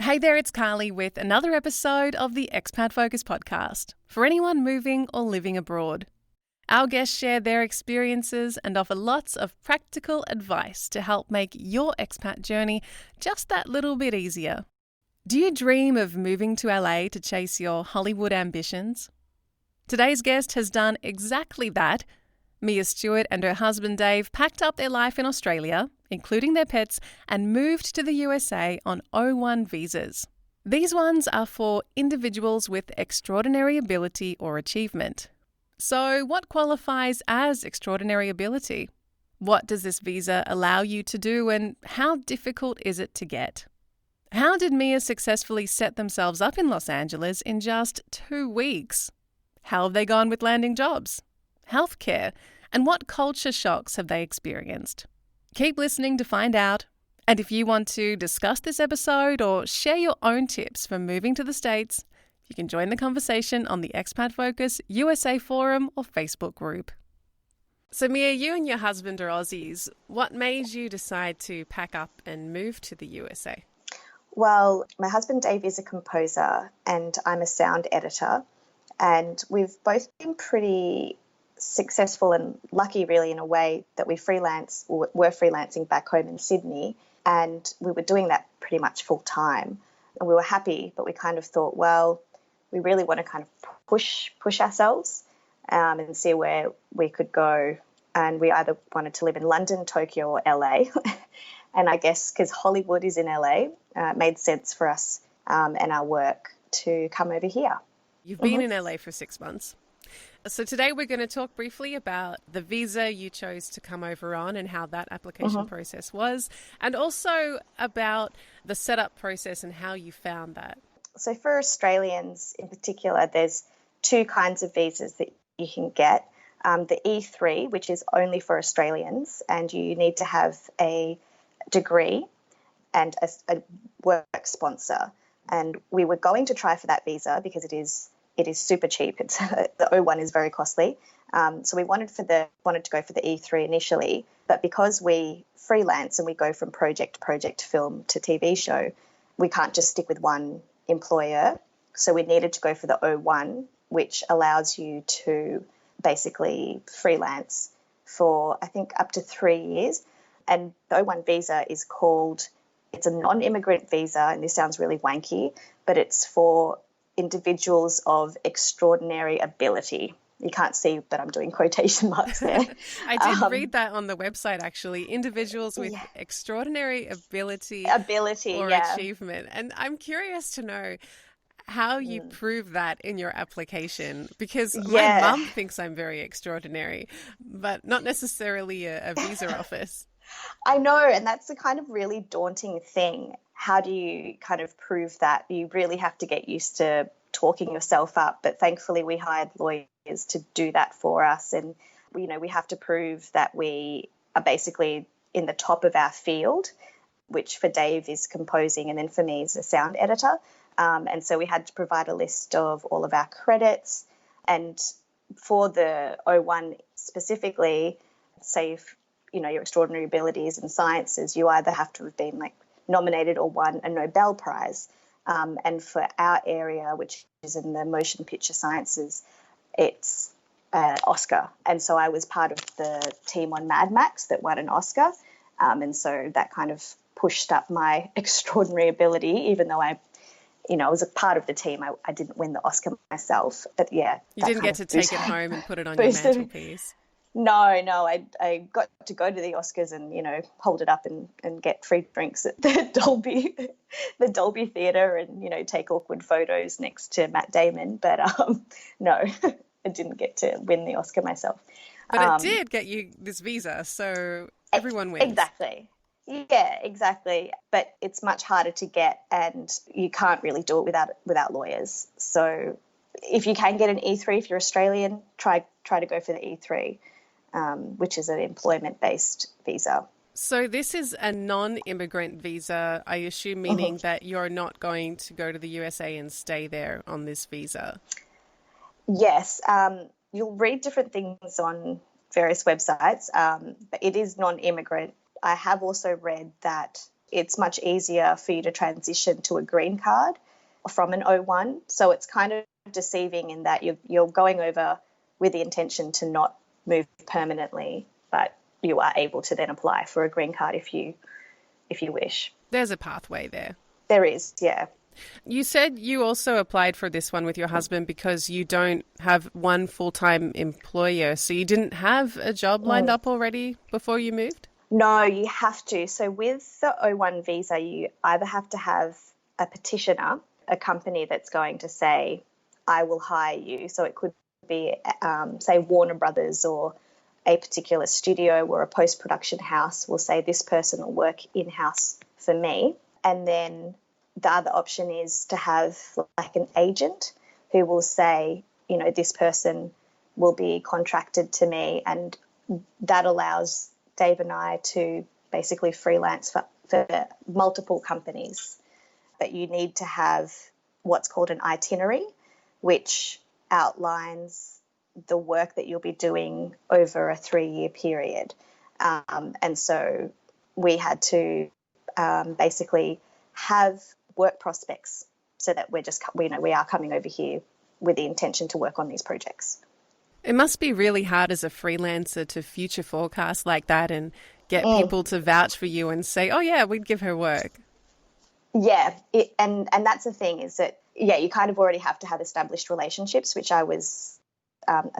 Hey there, it's Carly with another episode of the Expat Focus podcast for anyone moving or living abroad. Our guests share their experiences and offer lots of practical advice to help make your expat journey just that little bit easier. Do you dream of moving to LA to chase your Hollywood ambitions? Today's guest has done exactly that. Mia Stewart and her husband Dave packed up their life in Australia, including their pets, and moved to the USA on O-1 visas. These ones are for individuals with extraordinary ability or achievement. So what qualifies as extraordinary ability? What does this visa allow you to do, and how difficult is it to get? How did Mia successfully set themselves up in Los Angeles in just 2 weeks? How have they gone with landing jobs? Healthcare? And what culture shocks have they experienced? Keep listening to find out. And if you want to discuss this episode or share your own tips for moving to the States, you can join the conversation on the Expat Focus USA forum or Facebook group. So Mia, you and your husband are Aussies. What made you decide to pack up and move to the USA? Well, my husband Dave is a composer and I'm a sound editor. And we've both been pretty successful and lucky, really, in a way that were freelancing back home in Sydney, and we were doing that pretty much full time. And we were happy, but we kind of thought, well, we really want to kind of push ourselves and see where we could go. And we either wanted to live in London, Tokyo, or LA. And I guess because Hollywood is in LA, it made sense for us and our work to come over here. You've been in LA for 6 months. So today we're going to talk briefly about the visa you chose to come over on and how that application process was, and also about the setup process and how you found that. So for Australians in particular, there's 2 kinds of visas that you can get. The E3, which is only for Australians, and you need to have a degree and a work sponsor. And we were going to try for that visa because it is super cheap. It's the O-1 is very costly. So we wanted to go for the E3 initially, but because we freelance and we go from project to project, film to TV show, we can't just stick with one employer. So we needed to go for the O-1, which allows you to basically freelance for, I think, up to 3 years. And the O-1 visa it's a non-immigrant visa, and this sounds really wanky, but it's for individuals of extraordinary ability. You can't see, but I'm doing quotation marks there. I did read that on the website, actually. Individuals with extraordinary ability or achievement. And I'm curious to know how you prove that in your application, because my mum thinks I'm very extraordinary, but not necessarily a visa office. I know, and that's the kind of really daunting thing. How do you kind of prove that? You really have to get used to talking yourself up, but thankfully we hired lawyers to do that for us, and we have to prove that we are basically in the top of our field, which for Dave is composing, and then for me is a sound editor. And so we had to provide a list of all of our credits, and for the O-1 specifically, say if your extraordinary abilities in sciences, you either have to have been nominated or won a Nobel Prize. And for our area, which is in the motion picture sciences, it's an Oscar. And so I was part of the team on Mad Max that won an Oscar. And so that kind of pushed up my extraordinary ability, even though I was a part of the team. I didn't win the Oscar myself. But yeah. You didn't get to take it home and put it on your mantelpiece. No, I got to go to the Oscars and, hold it up and get free drinks at the Dolby Theatre and, take awkward photos next to Matt Damon. But no, I didn't get to win the Oscar myself. But it did get you this visa, so everyone wins. Exactly. Yeah, exactly. But it's much harder to get, and you can't really do it without lawyers. So if you can get an E3, if you're Australian, try to go for the E3. Which is an employment-based visa. So this is a non-immigrant visa, I assume, meaning that you're not going to go to the USA and stay there on this visa. Yes. You'll read different things on various websites, but it is non-immigrant. I have also read that it's much easier for you to transition to a green card from an O-1. So it's kind of deceiving in that you're going over with the intention to not move permanently, but you are able to then apply for a green card if you wish. There's a pathway there. There is, yeah. You said you also applied for this one with your husband because you don't have one full-time employer, so you didn't have a job lined up already before you moved? No, you have to. So with the O-1 visa, you either have to have a petitioner, a company that's going to say, I will hire you. So it could be, say, Warner Brothers or a particular studio or a post-production house will say this person will work in-house for me. And then the other option is to have like an agent who will say, you know, this person will be contracted to me, and that allows Dave and I to basically freelance for multiple companies. But you need to have what's called an itinerary, which outlines the work that you'll be doing over a 3-year period. And so we had to basically have work prospects so that we are coming over here with the intention to work on these projects. It must be really hard as a freelancer to future forecast like that and get people to vouch for you and say, oh, yeah, we'd give her work. Yeah, and that's the thing is that, yeah, you kind of already have to have established relationships, which I was,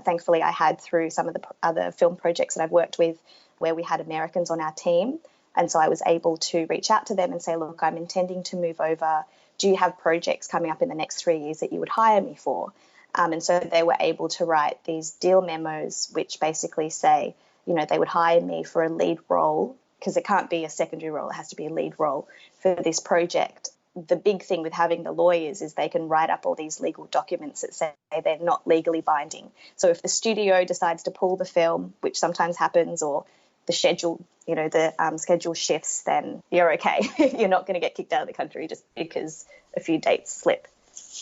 thankfully I had through some of the other film projects that I've worked with where we had Americans on our team. And so I was able to reach out to them and say, look, I'm intending to move over. Do you have projects coming up in the next 3 years that you would hire me for? And so they were able to write these deal memos, which basically say, you know, they would hire me for a lead role, because it can't be a secondary role. It has to be a lead role for this project. The big thing with having the lawyers is they can write up all these legal documents that say they're not legally binding. So if the studio decides to pull the film, which sometimes happens, or the schedule, you know, the schedule shifts, then you're okay. You're not going to get kicked out of the country just because a few dates slip.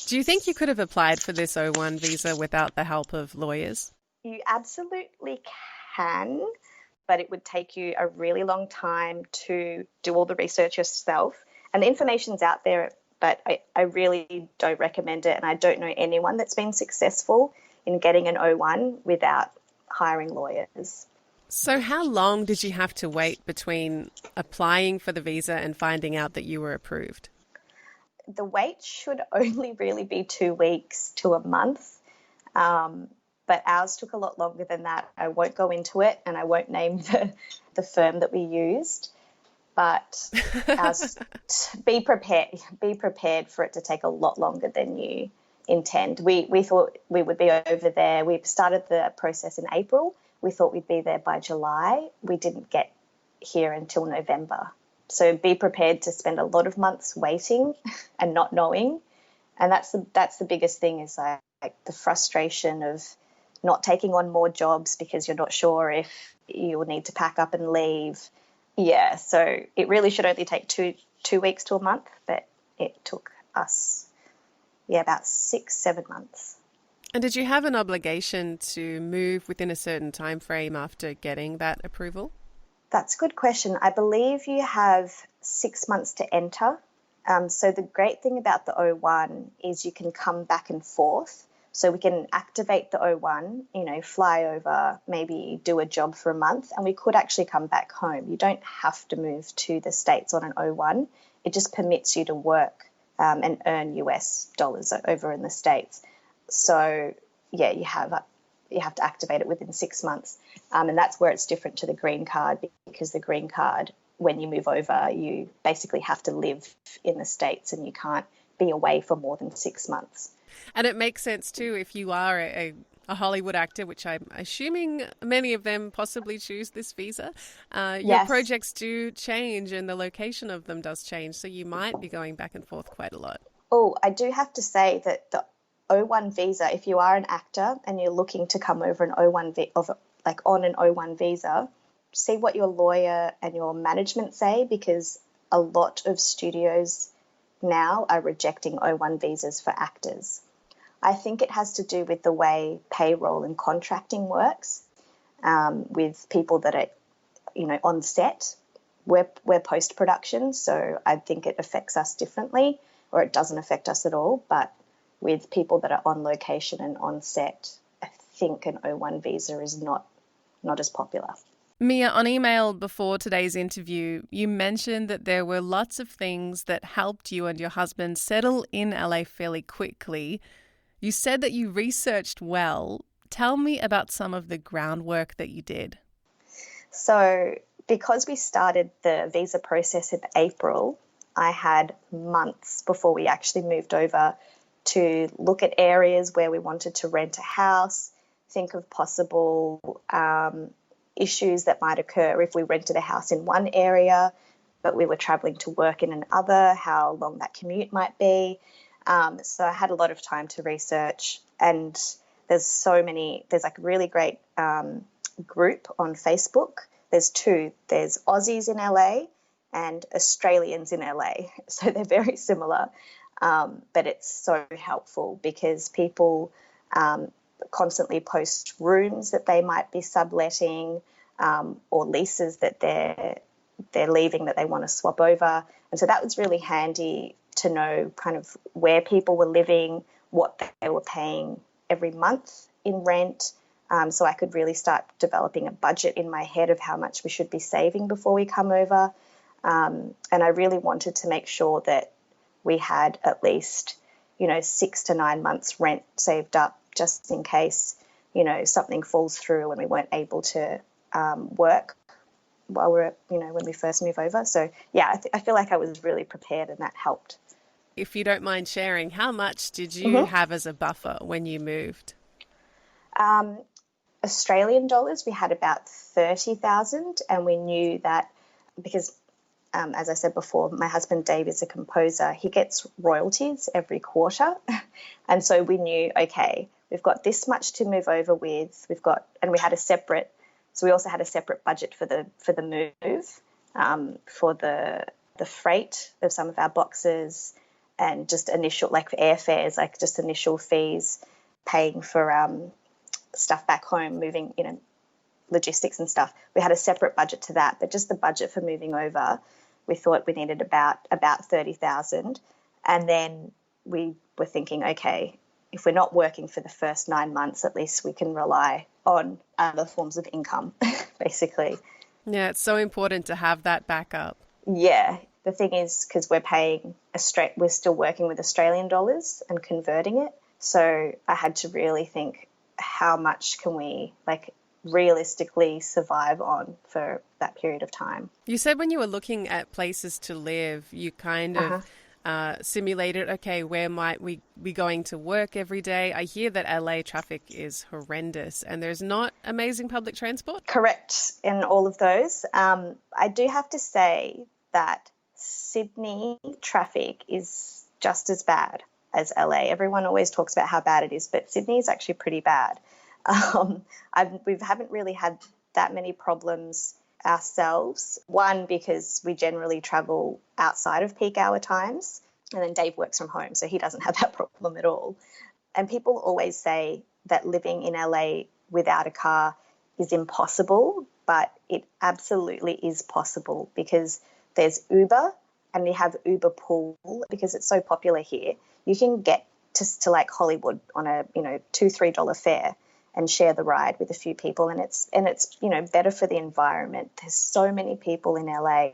Do you think you could have applied for this O-1 visa without the help of lawyers? You absolutely can, but it would take you a really long time to do all the research yourself. And the information's out there, but I really don't recommend it. And I don't know anyone that's been successful in getting an O-1 without hiring lawyers. So how long did you have to wait between applying for the visa and finding out that you were approved? The wait should only really be 2 weeks to a month, but ours took a lot longer than that. I won't go into it, and I won't name the firm that we used, but ours, be prepared for it to take a lot longer than you intend. We thought we would be over there. We started the process in April. We thought we'd be there by July. We didn't get here until November. So be prepared to spend a lot of months waiting and not knowing. And that's the biggest thing, is like the frustration of not taking on more jobs because you're not sure if you will need to pack up and leave. Yeah, so it really should only take two weeks to a month, but it took us, about 6-7 months. And did you have an obligation to move within a certain time frame after getting that approval? That's a good question. I believe you have 6 months to enter. So the great thing about the O-1 is you can come back and forth. So we can activate the O-1, fly over, maybe do a job for a month, and we could actually come back home. You don't have to move to the States on an O-1. It just permits you to work and earn US dollars over in the States. So, yeah, you have to activate it within 6 months. And that's where it's different to the green card, because the green card, when you move over, you basically have to live in the States and you can't be away for more than 6 months. And it makes sense too if you are a Hollywood actor, which I'm assuming many of them possibly choose this visa. Your projects do change and the location of them does change, so you might be going back and forth quite a lot. Oh, I do have to say that the O-1 visa, if you are an actor and you're looking to come over on an O-1 visa, see what your lawyer and your management say, because a lot of studios now are rejecting O-1 visas for actors. I think it has to do with the way payroll and contracting works with people that are, on set. we're post-production, so I think it affects us differently, or it doesn't affect us at all. But with people that are on location and on set, I think an O-1 visa is not as popular. Mia, on email before today's interview, you mentioned that there were lots of things that helped you and your husband settle in LA fairly quickly. You said that you researched well. Tell me about some of the groundwork that you did. So because we started the visa process in April, I had months before we actually moved over to look at areas where we wanted to rent a house, think of possible issues that might occur if we rented a house in one area, but we were traveling to work in another, how long that commute might be. So I had a lot of time to research, and there's like a really great group on Facebook. There's two. There's Aussies in LA and Australians in LA. So they're very similar, but it's so helpful because people constantly post rooms that they might be subletting or leases that they're leaving that they want to swap over. And so that was really handy to know kind of where people were living, what they were paying every month in rent. So I could really start developing a budget in my head of how much we should be saving before we come over. And I really wanted to make sure that we had at least, 6 to 9 months rent saved up just in case, something falls through and we weren't able to work while we're, when we first move over. So, yeah, I feel like I was really prepared and that helped. If you don't mind sharing, how much did you have as a buffer when you moved? Australian dollars, we had about 30,000, and we knew that because, as I said before, my husband Dave is a composer. He gets royalties every quarter, and so we knew, okay, we've got this much to move over with. And we had we also had a separate budget for the move, for the freight of some of our boxes, and just initial airfares, just initial fees, paying for stuff back home, moving, logistics and stuff. We had a separate budget to that, but just the budget for moving over, we thought we needed about 30,000. And then we were thinking, okay, if we're not working for the first 9 months, at least we can rely on other forms of income, basically. Yeah, it's so important to have that backup. Yeah. The thing is, because we're still working with Australian dollars and converting it. So I had to really think, how much can we realistically survive on for that period of time? You said when you were looking at places to live, you kind of simulated, okay, where might we be going to work every day? I hear that LA traffic is horrendous and there's not amazing public transport. Correct in all of those. I do have to say that Sydney traffic is just as bad as LA. Everyone always talks about how bad it is, but Sydney is actually pretty bad. We haven't really had that many problems ourselves. One, because we generally travel outside of peak hour times, and then Dave works from home, so he doesn't have that problem at all. And people always say that living in LA without a car is impossible, but it absolutely is possible because there's Uber, and we have Uber Pool because it's so popular here. You can get to Hollywood on a $2-3 fare and share the ride with a few people, and it's better for the environment. There's so many people in LA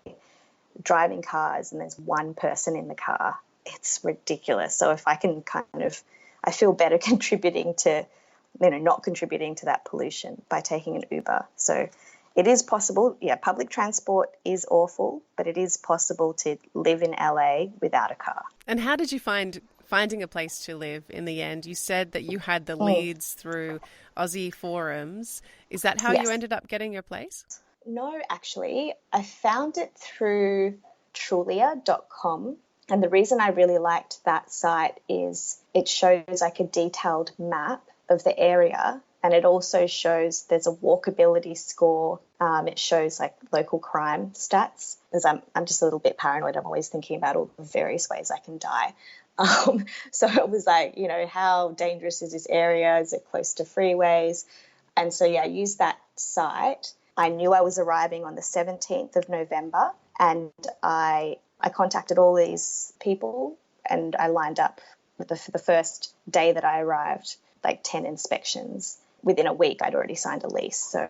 driving cars, and there's one person in the car. It's ridiculous. So if I can I feel better contributing to, not contributing to that pollution by taking an Uber. So it is possible. Yeah, public transport is awful, but it is possible to live in LA without a car. And how did you finding a place to live in the end? You said that you had the leads through Aussie forums. Is that how you ended up getting your place? No, actually. I found it through Trulia.com. And the reason I really liked that site is it shows a detailed map of the area, and it also shows there's a walkability score. It shows local crime stats, because I'm just a little bit paranoid. I'm always thinking about all the various ways I can die. So it was how dangerous is this area? Is it close to freeways? And so, I used that site. I knew I was arriving on the 17th of November, and I contacted all these people and I lined up for the first day that I arrived, like 10 inspections. Within a week, I'd already signed a lease. So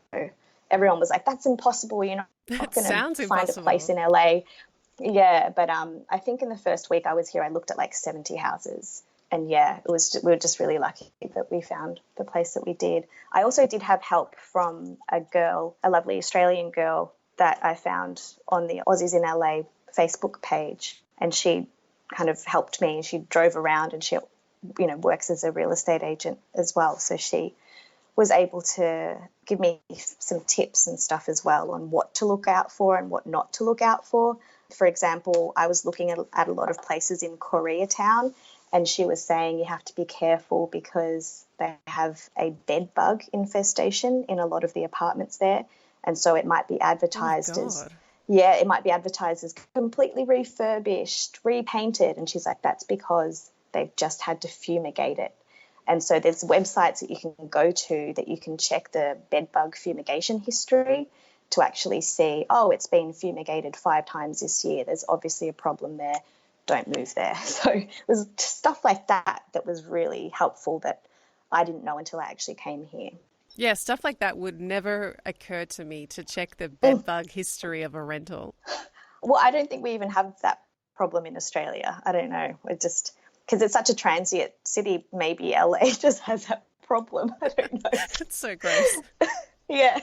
everyone was like, that's impossible. You're not That going to sounds find a place impossible. in LA. Yeah, but I think in the first week I was here, I looked at like 70 houses. And yeah, we were just really lucky that we found the place that we did. I also did have help from a girl, a lovely Australian girl that I found on the Aussies in LA Facebook page. And she kind of helped me. She drove around and she, works as a real estate agent as well. So she was able to give me some tips and stuff as well on what to look out for and what not to look out for. For example, I was looking at a lot of places in Koreatown, and she was saying you have to be careful because they have a bedbug infestation in a lot of the apartments there. And so it might be Oh, advertised as, God. yeah, it might be advertised as completely refurbished, repainted. And she's like, that's because they've just had to fumigate it. And so there's websites that you can go to that you can check the bedbug fumigation history to actually see, oh, it's been fumigated 5 times this year. There's obviously a problem there. Don't move there. So it was stuff like that that was really helpful that I didn't know until I actually came here. Yeah, stuff like that would never occur to me to check the Mm. bedbug history of a rental. Well, I don't think we even have that problem in Australia. I don't know. It just, because it's such a transient city, maybe LA just has that problem. I don't know. That's so gross. Yeah.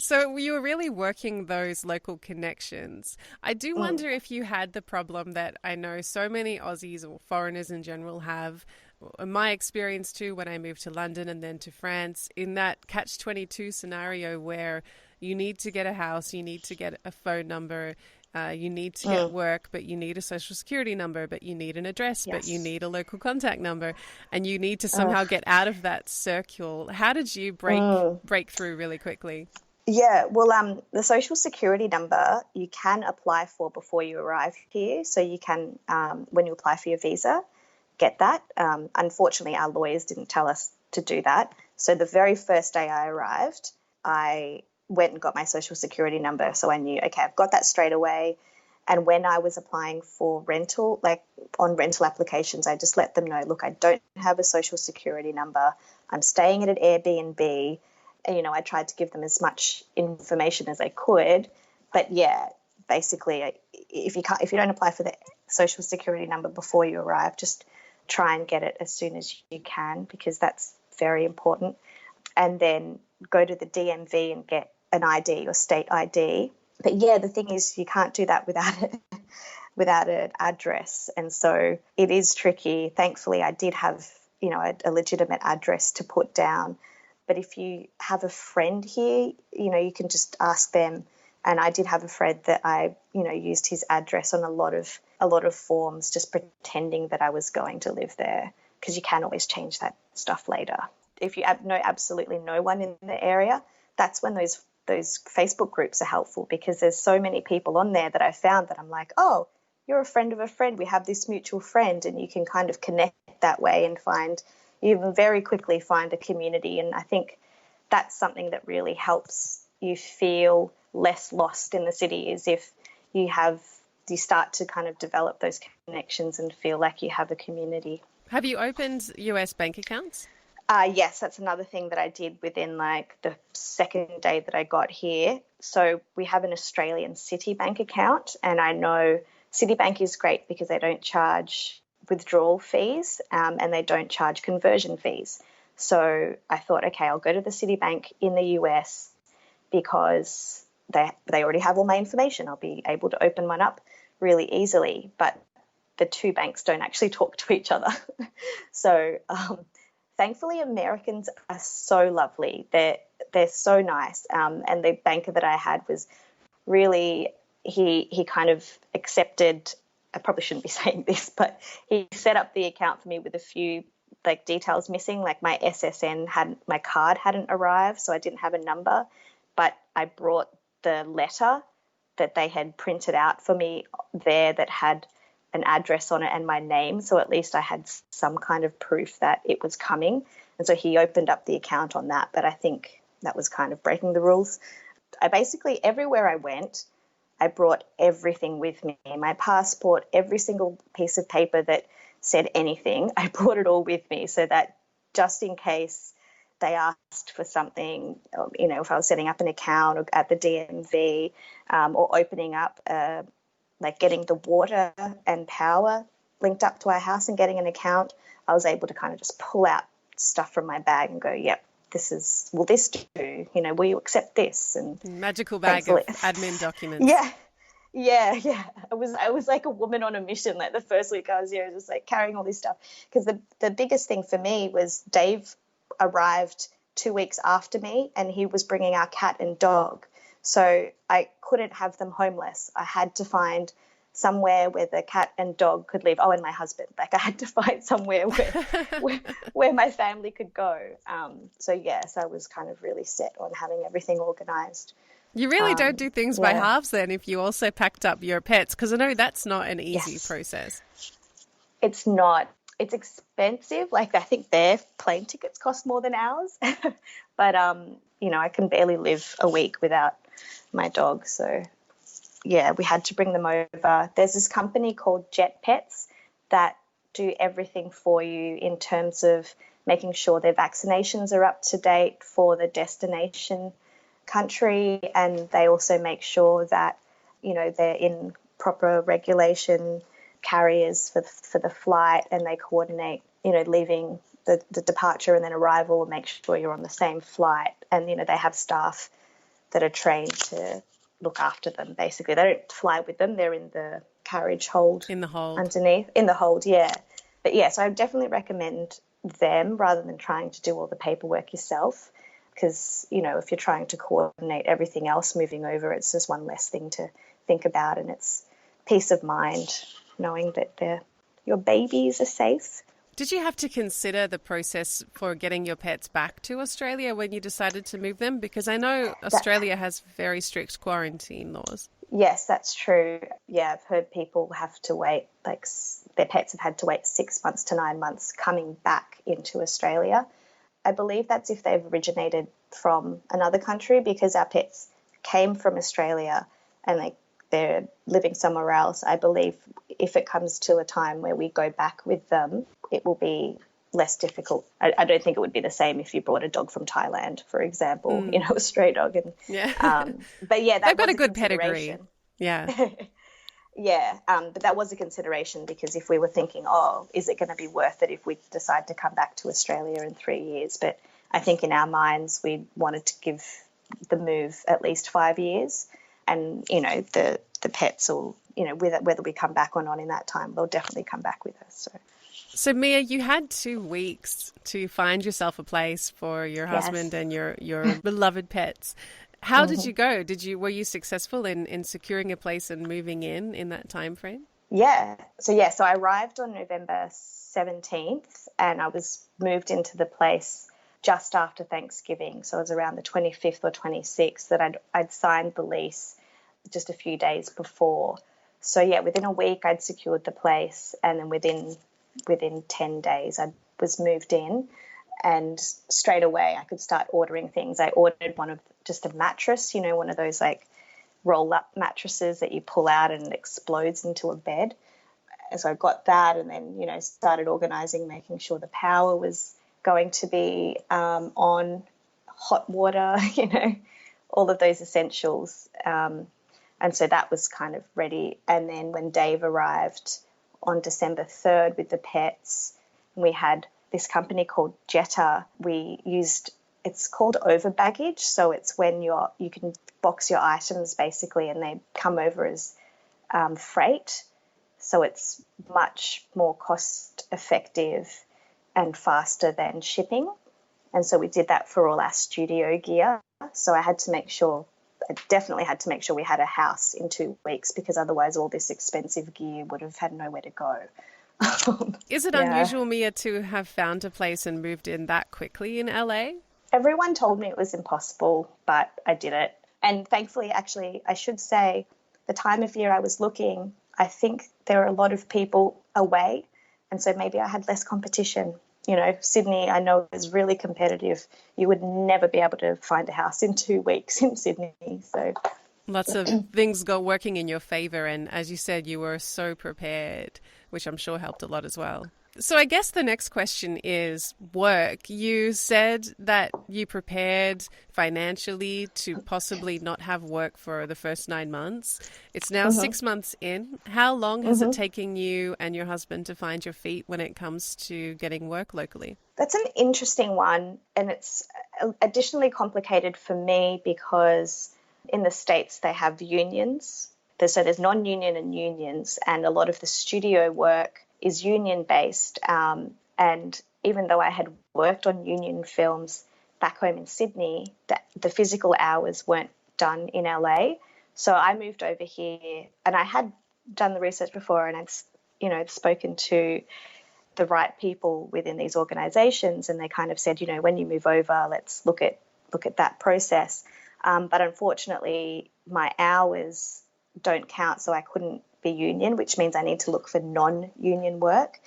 So you were really working those local connections. I do Mm. wonder if you had the problem that I know so many Aussies or foreigners in general have. In my experience too, when I moved to London and then to France, in that catch-22 scenario where you need to get a house, you need to get a phone number, you need to get Mm. work, but you need a social security number, but you need an address, but you Yes. need a local contact number, and you need to somehow Ugh. get out of that circle. How did you Mm. break through really quickly? Yeah, well, the social security number you can apply for before you arrive here. So you can, when you apply for your visa, get that. Unfortunately, our lawyers didn't tell us to do that. So the very first day I arrived, I went and got my social security number. So I knew, okay, I've got that straight away. And when I was applying for rental, like on rental applications, I just let them know, look, I don't have a social security number. I'm staying at an Airbnb. And, I tried to give them as much information as I could. But yeah, basically, if you don't apply for the social security number before you arrive, just try and get it as soon as you can, because that's very important. And then go to the DMV and get an ID or state ID. But yeah, the thing is, you can't do that without an address, and so it is tricky. Thankfully, I did have a legitimate address to put down. But if you have a friend here, you can just ask them. And I did have a friend that I, used his address on a lot of forms, just pretending that I was going to live there, because you can always change that stuff later. If you know absolutely no one in the area, that's when those Facebook groups are helpful, because there's so many people on there that I found that I'm like, oh, you're a friend of a friend. We have this mutual friend, and you can kind of connect that way and you can very quickly find a community. And I think that's something that really helps you feel less lost in the city, is if you start to kind of develop those connections and feel like you have a community. Have you opened US bank accounts? Yes, that's another thing that I did within like the second day that I got here. So we have an Australian Citibank account, and I know Citibank is great because they don't charge withdrawal fees, and they don't charge conversion fees. So I thought, okay, I'll go to the Citibank in the US because they already have all my information. I'll be able to open one up really easily. But the two banks don't actually talk to each other. So thankfully, Americans are so lovely. They're so nice. And the banker that I had was really, he kind of accepted. I probably shouldn't be saying this, but he set up the account for me with a few like details missing, like my my card hadn't arrived, so I didn't have a number, but I brought the letter that they had printed out for me there that had an address on it and my name, so at least I had some kind of proof that it was coming. And so he opened up the account on that, but I think that was kind of breaking the rules. I basically, everywhere I went, I brought everything with me. My passport, every single piece of paper that said anything, I brought it all with me so that just in case they asked for something, if I was setting up an account or at the DMV, or opening up, like getting the water and power linked up to our house and getting an account, I was able to kind of just pull out stuff from my bag and go, yep, will this do? Will you accept this? And magical bag of admin documents. Yeah. I was like a woman on a mission. Like the first week I was here, I was just like carrying all this stuff. Because the biggest thing for me was Dave arrived 2 weeks after me, and he was bringing our cat and dog. So I couldn't have them homeless. I had to find somewhere where the cat and dog could live. Oh, and my husband. Like I had to find somewhere where my family could go. So I was kind of really set on having everything organised. You really don't do things by halves then if you also packed up your pets, because I know that's not an easy process. It's not. It's expensive. Like I think their plane tickets cost more than ours. But, I can barely live a week without my dog. So, we had to bring them over. There's this company called Jet Pets that do everything for you in terms of making sure their vaccinations are up to date for the destination country, and they also make sure that they're in proper regulation carriers for the flight, and they coordinate leaving the departure and then arrival and make sure you're on the same flight, and they have staff that are trained to look after them. Basically they don't fly with them, they're in the carriage hold, in the hold underneath in the hold. But so I definitely recommend them rather than trying to do all the paperwork yourself. Because, if you're trying to coordinate everything else moving over, it's just one less thing to think about, and it's peace of mind knowing that your babies are safe. Did you have to consider the process for getting your pets back to Australia when you decided to move them? Because I know Australia has very strict quarantine laws. Yes, that's true. Yeah, I've heard people have to wait, like their pets have had to wait 6 months to 9 months coming back into Australia. I believe that's if they've originated from another country, because our pets came from Australia and they're living somewhere else. I believe if it comes to a time where we go back with them, it will be less difficult. I don't think it would be the same if you brought a dog from Thailand, for example, a stray dog. And, but they've got a good pedigree. Yeah. But that was a consideration, because if we were thinking, is it going to be worth it if we decide to come back to Australia in 3 years? But I think in our minds we wanted to give the move at least 5 years, and the pets will, whether we come back or not in that time, they'll definitely come back with us. So Mia, you had 2 weeks to find yourself a place for your husband and your beloved pets. How did you go? Were you successful in securing a place and moving in that time frame? Yeah. So I arrived on November 17th, and I was moved into the place just after Thanksgiving. So it was around the 25th or 26th that I'd signed the lease just a few days before. So within a week I'd secured the place, and then within 10 days I was moved in. And straight away I could start ordering things. I ordered just a mattress, one of those like roll-up mattresses that you pull out and it explodes into a bed. And so I got that, and then, started organising, making sure the power was going to be on, hot water, all of those essentials. And so that was kind of ready. And then when Dave arrived on December 3rd with the pets, we had this company called Jetta. It's called over baggage. So it's when you can box your items basically, and they come over as freight. So it's much more cost effective and faster than shipping. And so we did that for all our studio gear. So I definitely had to make sure we had a house in 2 weeks, because otherwise all this expensive gear would have had nowhere to go. Is it unusual, Mia, to have found a place and moved in that quickly in LA? Everyone told me it was impossible, but I did it. And thankfully, actually, I should say, the time of year I was looking, I think there were a lot of people away, and so maybe I had less competition. Sydney, I know, is really competitive. You would never be able to find a house in 2 weeks in Sydney. So lots of things got working in your favor. And as you said, you were so prepared, which I'm sure helped a lot as well. So I guess the next question is work. You said that you prepared financially to possibly not have work for the first 9 months. It's now 6 months in. How long has it taken you and your husband to find your feet when it comes to getting work locally? That's an interesting one. And it's additionally complicated for me because in the States they have unions. So there's non-union and unions, and a lot of the studio work is union-based. And even though I had worked on union films back home in Sydney, the physical hours weren't done in LA. So I moved over here, and I had done the research before, and I'd spoken to the right people within these organizations, and they kind of said, when you move over, let's look at that process. But unfortunately, my hours don't count, so I couldn't be union, which means I need to look for non-union work.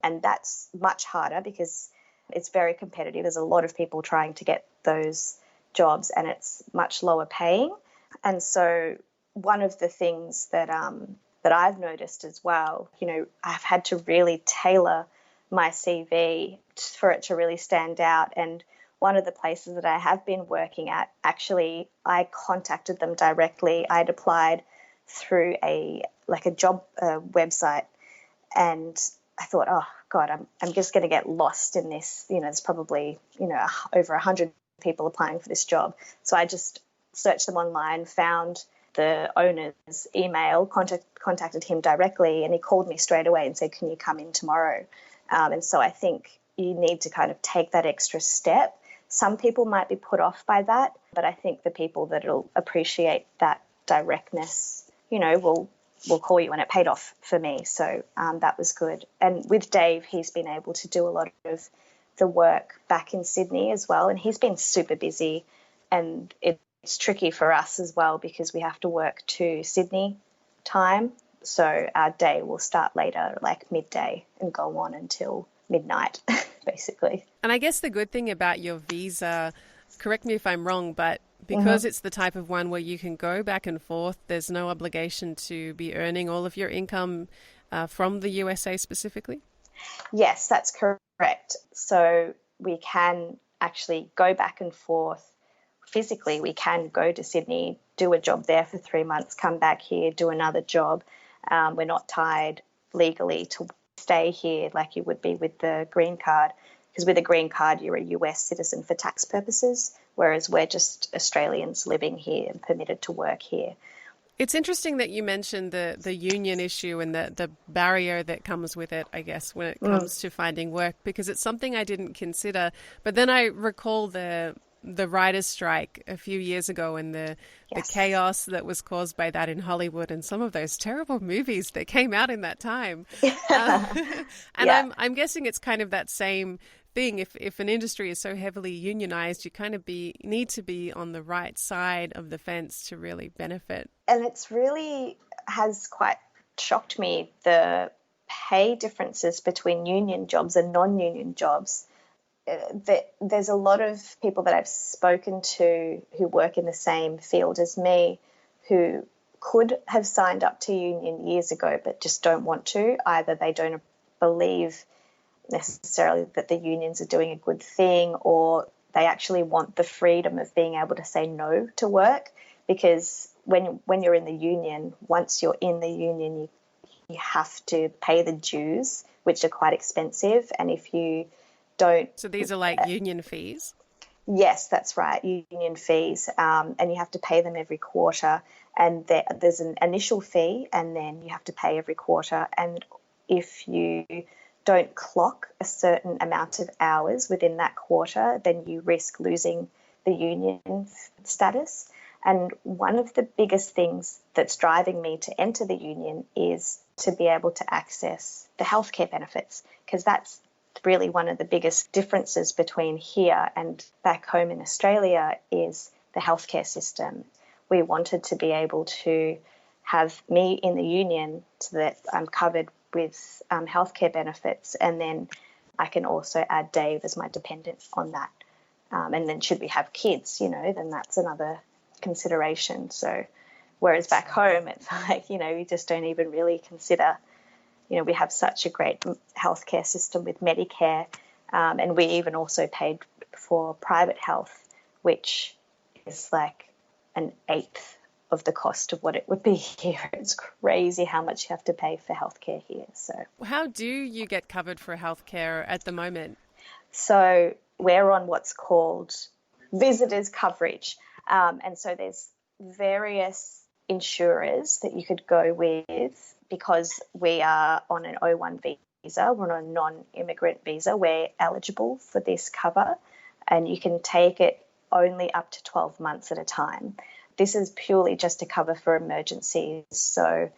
And that's much harder because it's very competitive. There's a lot of people trying to get those jobs, and it's much lower paying. And so one of the things that I've noticed as well, I've had to really tailor my CV for it to really stand out. And one of the places that I have been working at, actually, I contacted them directly. I'd applied through a job website, and I thought, oh God, I'm just going to get lost in this. There's probably over 100 people applying for this job. So I just searched them online, found the owner's email, contacted him directly, and he called me straight away and said, can you come in tomorrow? And so I think you need to kind of take that extra step. Some people might be put off by that, but I think the people that will appreciate that directness, will call you, and it paid off for me. So that was good. And with Dave, he's been able to do a lot of the work back in Sydney as well, and he's been super busy, and it's tricky for us as well because we have to work to Sydney time. So our day will start later, like midday, and go on until midnight, basically. And I guess the good thing about your visa, correct me if I'm wrong, but because it's the type of one where you can go back and forth, there's no obligation to be earning all of your income from the USA specifically? Yes, that's correct. So we can actually go back and forth physically. We can go to Sydney, do a job there for 3 months, come back here, do another job. We're not tied legally to stay here like you would be with the green card, because with a green card, you're a US citizen for tax purposes, whereas we're just Australians living here and permitted to work here. It's interesting that you mentioned the union issue and the barrier that comes with it, I guess, when it comes to finding work, because it's something I didn't consider. But then I recall the writer's strike a few years ago and the chaos that was caused by that in Hollywood and some of those terrible movies that came out in that time. I'm guessing it's kind of that same thing. If an industry is so heavily unionized, you kind of need to be on the right side of the fence to really benefit. And it's really has quite shocked me, the pay differences between union jobs and non-union jobs. There's a lot of people that I've spoken to who work in the same field as me who could have signed up to union years ago but just don't want to. Either they don't believe necessarily that the unions are doing a good thing, or they actually want the freedom of being able to say no to work, because when you're in the union, once you're in the union, you have to pay the dues, which are quite expensive. And if you don't... So these are like union fees? Yes, that's right, union fees. And you have to pay them every quarter. And there's an initial fee, and then you have to pay every quarter. And if you don't clock a certain amount of hours within that quarter, then you risk losing the union status. And one of the biggest things that's driving me to enter the union is to be able to access the healthcare benefits, because that's really one of the biggest differences between here and back home in Australia is the healthcare system. We wanted to be able to have me in the union so that I'm covered with healthcare benefits, and then I can also add Dave as my dependent on that. And then should we have kids, then that's another consideration. So whereas back home, it's like, we just don't even really consider, we have such a great healthcare system with Medicare. And we even also paid for private health, which is like an eighth of the cost of what it would be here. It's crazy how much you have to pay for healthcare here. So how do you get covered for healthcare at the moment? So we're on what's called visitors coverage. And so there's various insurers that you could go with because we are on an O-1 visa. We're on a non-immigrant visa. We're eligible for this cover, and you can take it only up to 12 months at a time. This is purely just to cover for emergencies. So,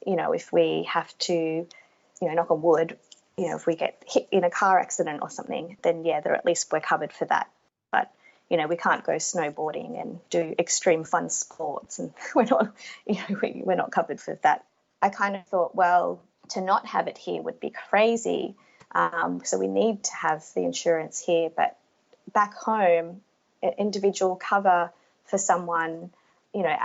if we have to, knock on wood, if we get hit in a car accident or something, then at least we're covered for that. But, we can't go snowboarding and do extreme fun sports, and we're not covered for that. I kind of thought, well, to not have it here would be crazy. So we need to have the insurance here. But back home, individual cover for someone,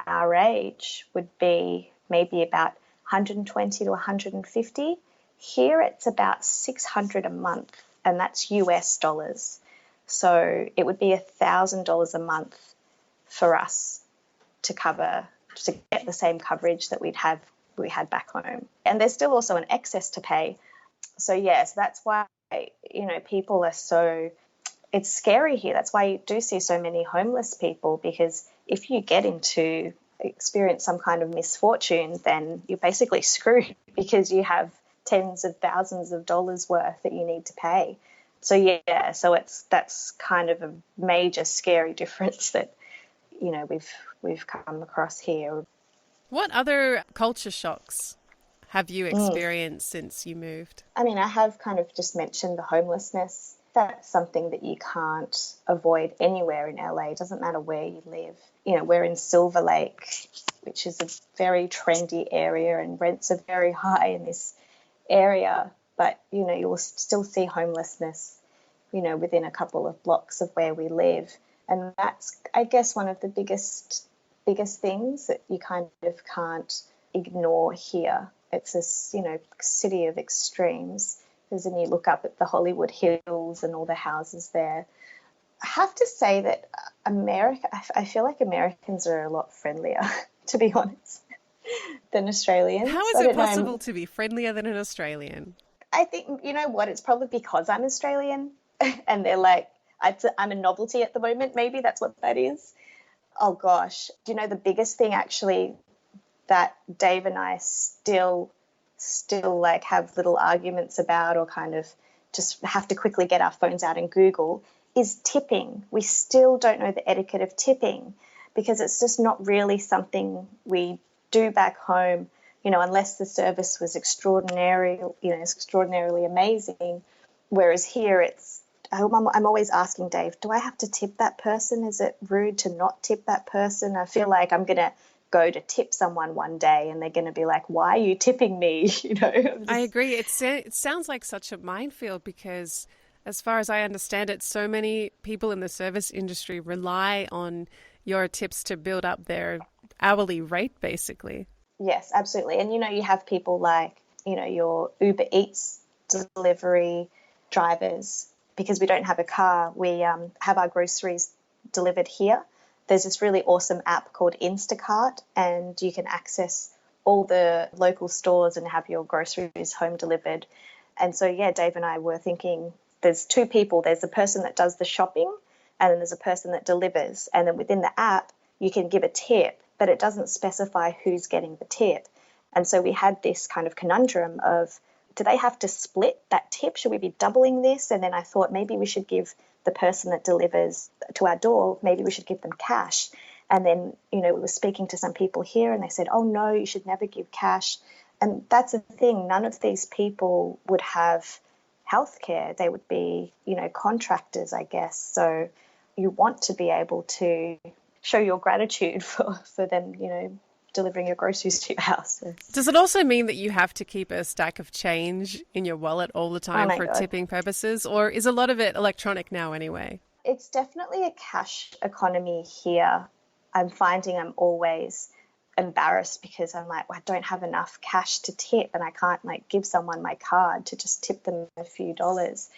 our age would be maybe about 120 to 150. Here it's about $600 a month, and that's US dollars. So it would be $1,000 a month for us to get the same coverage that we had back home. And there's still also an excess to pay. So that's why, people are so, it's scary here. That's why you do see so many homeless people, because if you get into experience some kind of misfortune, then you're basically screwed because you have tens of thousands of dollars worth that you need to pay. So that's kind of a major scary difference that we've come across here. What other culture shocks have you experienced since you moved? I mean, I have kind of just mentioned the homelessness. That's something that you can't avoid anywhere in LA. It doesn't matter where you live. We're in Silver Lake, which is a very trendy area, and rents are very high in this area. But, you will still see homelessness, within a couple of blocks of where we live. And that's, I guess, one of the biggest things that you kind of can't ignore here. It's this, city of extremes. Because then you look up at the Hollywood Hills and all the houses there. I have to say that I feel like Americans are a lot friendlier, to be honest, than Australians. How is it possible to be friendlier than an Australian? I think, you know what, it's probably because I'm Australian and they're like, I'm a novelty at the moment. Maybe that's what that is. Oh, gosh. Do you know the biggest thing actually that Dave and I still like have little arguments about, or kind of just have to quickly get our phones out and Google, is tipping. We still don't know the etiquette of tipping because it's just not really something we do back home, unless the service was extraordinarily amazing. Whereas here I'm always asking Dave, do I have to tip that person? Is it rude to not tip that person? I feel like I'm going to go to tip someone one day and they're going to be like, why are you tipping me? I agree. It sounds like such a minefield because as far as I understand it, so many people in the service industry rely on your tips to build up their hourly rate, basically. Yes, absolutely. And, you have people like, your Uber Eats delivery drivers. Because we don't have a car, we have our groceries delivered here. There's this really awesome app called Instacart, and you can access all the local stores and have your groceries home delivered. And so, Dave and I were thinking there's two people. There's the person that does the shopping, and then there's a person that delivers. And then within the app, you can give a tip, but it doesn't specify who's getting the tip. And so we had this kind of conundrum of, do they have to split that tip? Should we be doubling this? And then I thought maybe we should give the person that delivers to our door, maybe we should give them cash. And then, we were speaking to some people here and they said, oh, no, you should never give cash. And that's the thing. None of these people would have healthcare. They would be, contractors, I guess. So you want to be able to show your gratitude for them, delivering your groceries to your house. So. Does it also mean that you have to keep a stack of change in your wallet all the time for God. tipping purposes, or is a lot of it electronic now anyway? It's definitely a cash economy here. I'm finding I'm always embarrassed because I'm like, well, I don't have enough cash to tip, and I can't like give someone my card to just tip them a few dollars.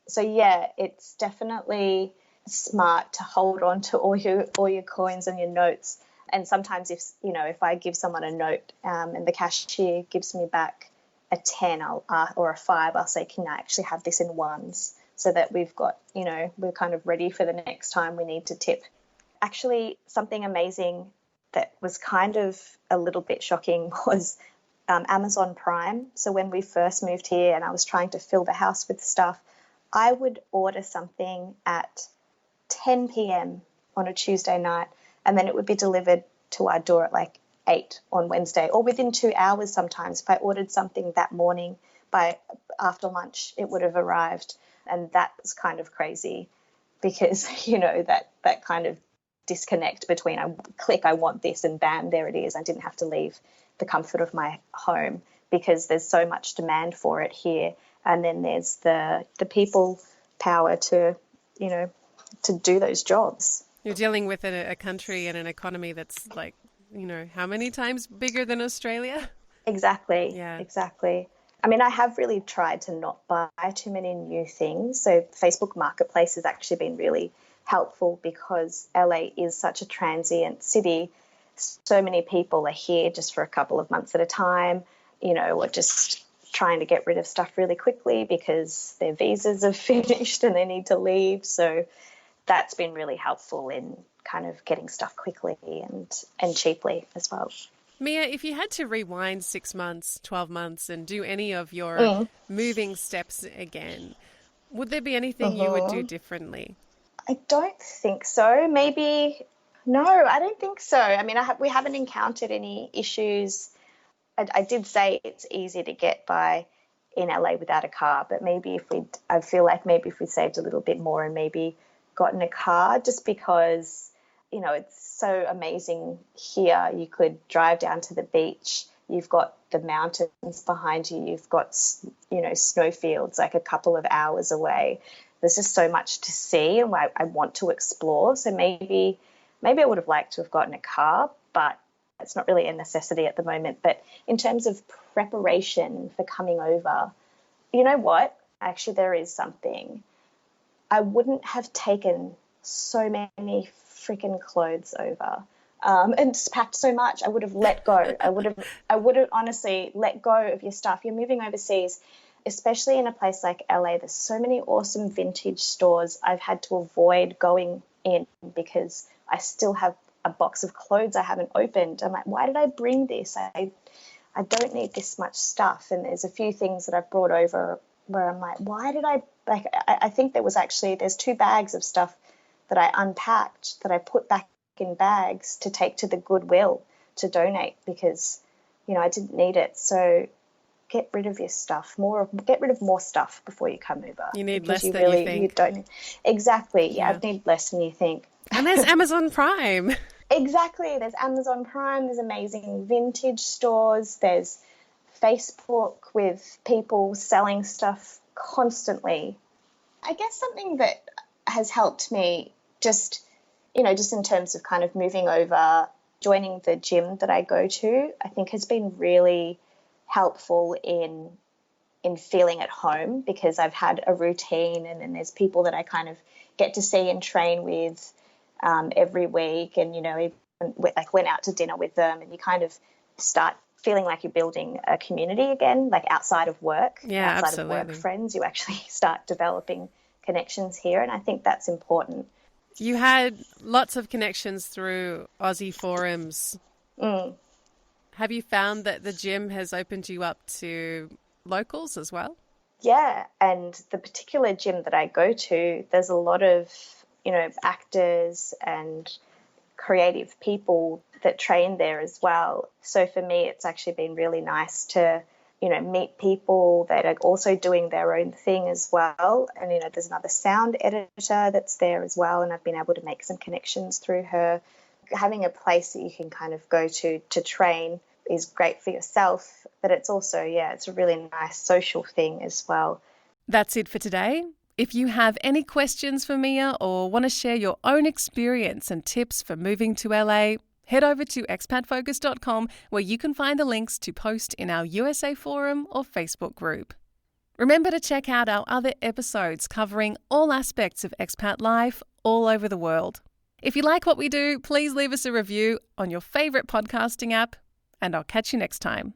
So yeah, it's definitely smart to hold on to all your coins and your notes. And sometimes if I give someone a note and the cashier gives me back a 10 or a 5, I'll say, can I actually have this in ones, so that we've got, we're kind of ready for the next time we need to tip. Actually, something amazing that was kind of a little bit shocking was Amazon Prime. So when we first moved here and I was trying to fill the house with stuff, I would order something at 10 p.m. on a Tuesday night, and then it would be delivered to our door at like 8 on Wednesday, or within 2 hours sometimes. If I ordered something that morning, by after lunch it would have arrived. And that was kind of crazy because, that kind of disconnect between I click, I want this, and bam, there it is. I didn't have to leave the comfort of my home because there's so much demand for it here. And then there's the people power to do those jobs. You're dealing with a country and an economy that's like, how many times bigger than Australia? Exactly. Yeah. Exactly. I mean, I have really tried to not buy too many new things. So Facebook Marketplace has actually been really helpful because LA is such a transient city. So many people are here just for a couple of months at a time, or just trying to get rid of stuff really quickly because their visas have finished and they need to leave. So that's been really helpful in kind of getting stuff quickly and cheaply as well. Mia, if you had to rewind 6 months, 12 months and do any of your moving steps again, would there be anything you would do differently? I don't think so. No, I don't think so. I mean, we haven't encountered any issues. I did say it's easy to get by in LA without a car, but I feel like maybe if we saved a little bit more and maybe gotten a car, just because, it's so amazing here. You could drive down to the beach. You've got the mountains behind you. You've got, snowfields like a couple of hours away. There's just so much to see and I want to explore. So maybe I would have liked to have gotten a car, but it's not really a necessity at the moment. But in terms of preparation for coming over, you know what? Actually, there is something. I wouldn't have taken so many freaking clothes over and just packed so much. I would have let go. I would have honestly let go of your stuff. You're moving overseas, especially in a place like LA. There's so many awesome vintage stores I've had to avoid going in because I still have a box of clothes I haven't opened. I'm like, why did I bring this? I don't need this much stuff. And there's a few things that I've brought over where I'm like, why did I think there's 2 bags of stuff that I unpacked that I put back in bags to take to the Goodwill to donate because, I didn't need it. So get rid of your stuff, get rid of more stuff before you come over. You need less than you think. You don't. Exactly. Yeah, I need less than you think. And there's Amazon Prime. Exactly. There's Amazon Prime. There's amazing vintage stores. There's Facebook with people selling stuff constantly. I guess something that has helped me just in terms of kind of moving over, joining the gym that I go to, I think has been really helpful in feeling at home because I've had a routine and then there's people that I kind of get to see and train with every week and, even went out to dinner with them and you kind of start feeling like you're building a community again, like outside of work, outside of work friends, you actually start developing connections here. And I think that's important. You had lots of connections through Aussie forums. Have you found that the gym has opened you up to locals as well? Yeah, and the particular gym that I go to, there's a lot of, actors and creative people that train there as well. So for me, it's actually been really nice to, meet people that are also doing their own thing as well. And, there's another sound editor that's there as well. And I've been able to make some connections through her. having a place that you can kind of go to train is great for yourself, but it's also, it's a really nice social thing as well. That's it for today. If you have any questions for Mia or want to share your own experience and tips for moving to LA, head over to expatfocus.com where you can find the links to post in our USA forum or Facebook group. Remember to check out our other episodes covering all aspects of expat life all over the world. If you like what we do, please leave us a review on your favourite podcasting app, and I'll catch you next time.